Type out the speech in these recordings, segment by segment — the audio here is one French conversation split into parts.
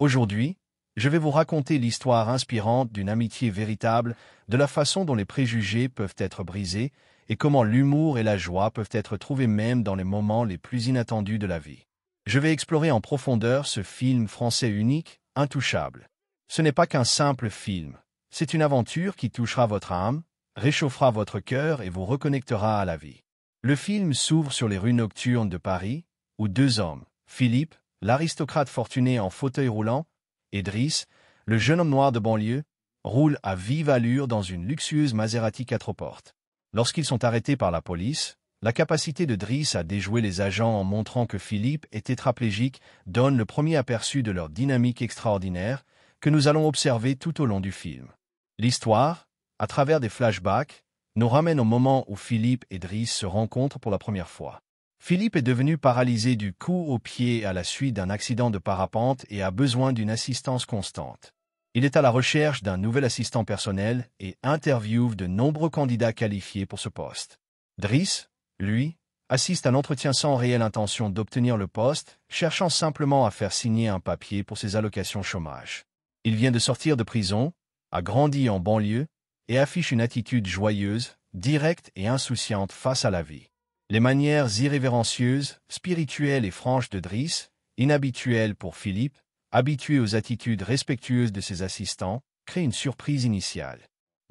Aujourd'hui, je vais vous raconter l'histoire inspirante d'une amitié véritable, de la façon dont les préjugés peuvent être brisés et comment l'humour et la joie peuvent être trouvés même dans les moments les plus inattendus de la vie. Je vais explorer en profondeur ce film français unique, intouchable. Ce n'est pas qu'un simple film, c'est une aventure qui touchera votre âme, réchauffera votre cœur et vous reconnectera à la vie. Le film s'ouvre sur les rues nocturnes de Paris, où deux hommes, Philippe, l'aristocrate fortuné en fauteuil roulant, et Driss, le jeune homme noir de banlieue, roulent à vive allure dans une luxueuse Maserati 4 portes. Lorsqu'ils sont arrêtés par la police, la capacité de Driss à déjouer les agents en montrant que Philippe est tétraplégique donne le premier aperçu de leur dynamique extraordinaire que nous allons observer tout au long du film. L'histoire, à travers des flashbacks, nous ramène au moment où Philippe et Driss se rencontrent pour la première fois. Philippe est devenu paralysé du cou aux pieds à la suite d'un accident de parapente et a besoin d'une assistance constante. Il est à la recherche d'un nouvel assistant personnel et interviewe de nombreux candidats qualifiés pour ce poste. Driss, lui, assiste à l'entretien sans réelle intention d'obtenir le poste, cherchant simplement à faire signer un papier pour ses allocations chômage. Il vient de sortir de prison, a grandi en banlieue et affiche une attitude joyeuse, directe et insouciante face à la vie. Les manières irrévérencieuses, spirituelles et franches de Driss, inhabituelles pour Philippe, habitué aux attitudes respectueuses de ses assistants, créent une surprise initiale.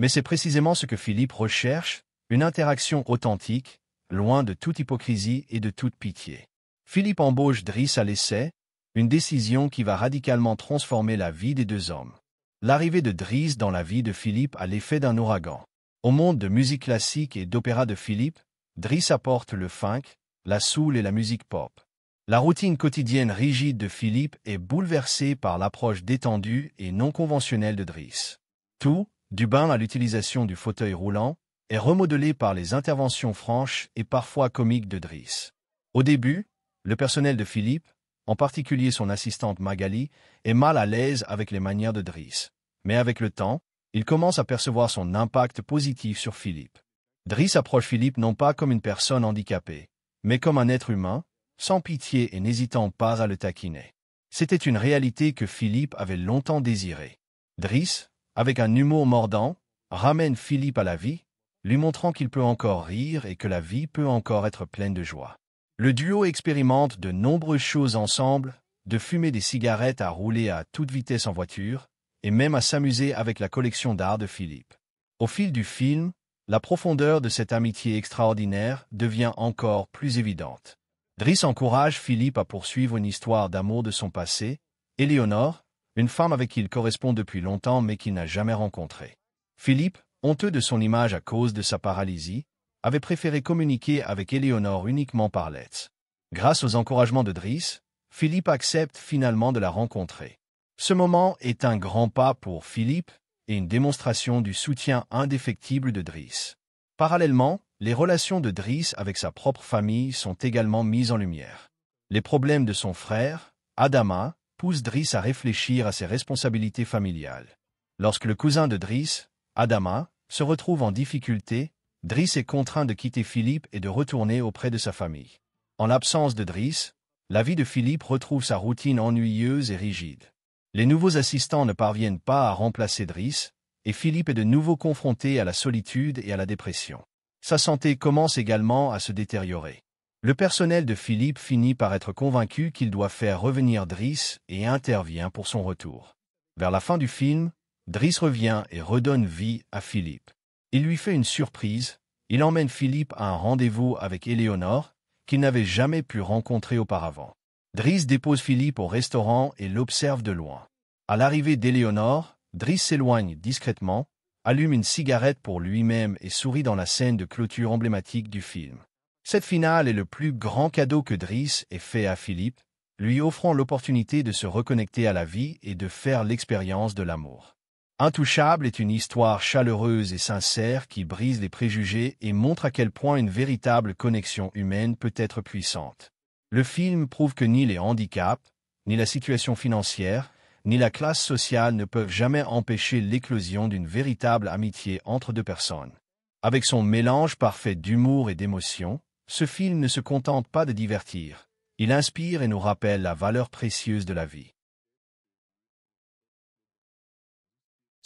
Mais c'est précisément ce que Philippe recherche, une interaction authentique, loin de toute hypocrisie et de toute pitié. Philippe embauche Driss à l'essai, une décision qui va radicalement transformer la vie des deux hommes. L'arrivée de Driss dans la vie de Philippe a l'effet d'un ouragan. Au monde de musique classique et d'opéra de Philippe, Driss apporte le funk, la soul et la musique pop. La routine quotidienne rigide de Philippe est bouleversée par l'approche détendue et non conventionnelle de Driss. Tout, du bain à l'utilisation du fauteuil roulant, est remodelé par les interventions franches et parfois comiques de Driss. Au début, le personnel de Philippe, en particulier son assistante Magali, est mal à l'aise avec les manières de Driss. Mais avec le temps, il commence à percevoir son impact positif sur Philippe. Driss approche Philippe non pas comme une personne handicapée, mais comme un être humain, sans pitié et n'hésitant pas à le taquiner. C'était une réalité que Philippe avait longtemps désirée. Driss, avec un humour mordant, ramène Philippe à la vie, lui montrant qu'il peut encore rire et que la vie peut encore être pleine de joie. Le duo expérimente de nombreuses choses ensemble, de fumer des cigarettes à rouler à toute vitesse en voiture, et même à s'amuser avec la collection d'art de Philippe. Au fil du film, la profondeur de cette amitié extraordinaire devient encore plus évidente. Driss encourage Philippe à poursuivre une histoire d'amour de son passé, Éléonore, une femme avec qui il correspond depuis longtemps mais qu'il n'a jamais rencontrée. Philippe, honteux de son image à cause de sa paralysie, avait préféré communiquer avec Éléonore uniquement par lettres. Grâce aux encouragements de Driss, Philippe accepte finalement de la rencontrer. Ce moment est un grand pas pour Philippe et une démonstration du soutien indéfectible de Driss. Parallèlement, les relations de Driss avec sa propre famille sont également mises en lumière. Les problèmes de son frère, Adama, poussent Driss à réfléchir à ses responsabilités familiales. Lorsque le cousin de Driss, Adama, se retrouve en difficulté, Driss est contraint de quitter Philippe et de retourner auprès de sa famille. En l'absence de Driss, la vie de Philippe retrouve sa routine ennuyeuse et rigide. Les nouveaux assistants ne parviennent pas à remplacer Driss, et Philippe est de nouveau confronté à la solitude et à la dépression. Sa santé commence également à se détériorer. Le personnel de Philippe finit par être convaincu qu'il doit faire revenir Driss et intervient pour son retour. Vers la fin du film, Driss revient et redonne vie à Philippe. Il lui fait une surprise, il emmène Philippe à un rendez-vous avec Éléonore, qu'il n'avait jamais pu rencontrer auparavant. Driss dépose Philippe au restaurant et l'observe de loin. À l'arrivée d'Éléonore, Driss s'éloigne discrètement, allume une cigarette pour lui-même et sourit dans la scène de clôture emblématique du film. Cette finale est le plus grand cadeau que Driss ait fait à Philippe, lui offrant l'opportunité de se reconnecter à la vie et de faire l'expérience de l'amour. Intouchable est une histoire chaleureuse et sincère qui brise les préjugés et montre à quel point une véritable connexion humaine peut être puissante. Le film prouve que ni les handicaps, ni la situation financière, ni la classe sociale ne peuvent jamais empêcher l'éclosion d'une véritable amitié entre deux personnes. Avec son mélange parfait d'humour et d'émotion, ce film ne se contente pas de divertir, il inspire et nous rappelle la valeur précieuse de la vie.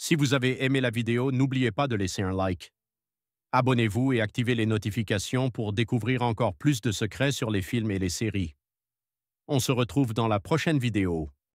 Si vous avez aimé la vidéo, n'oubliez pas de laisser un like. Abonnez-vous et activez les notifications pour découvrir encore plus de secrets sur les films et les séries. On se retrouve dans la prochaine vidéo.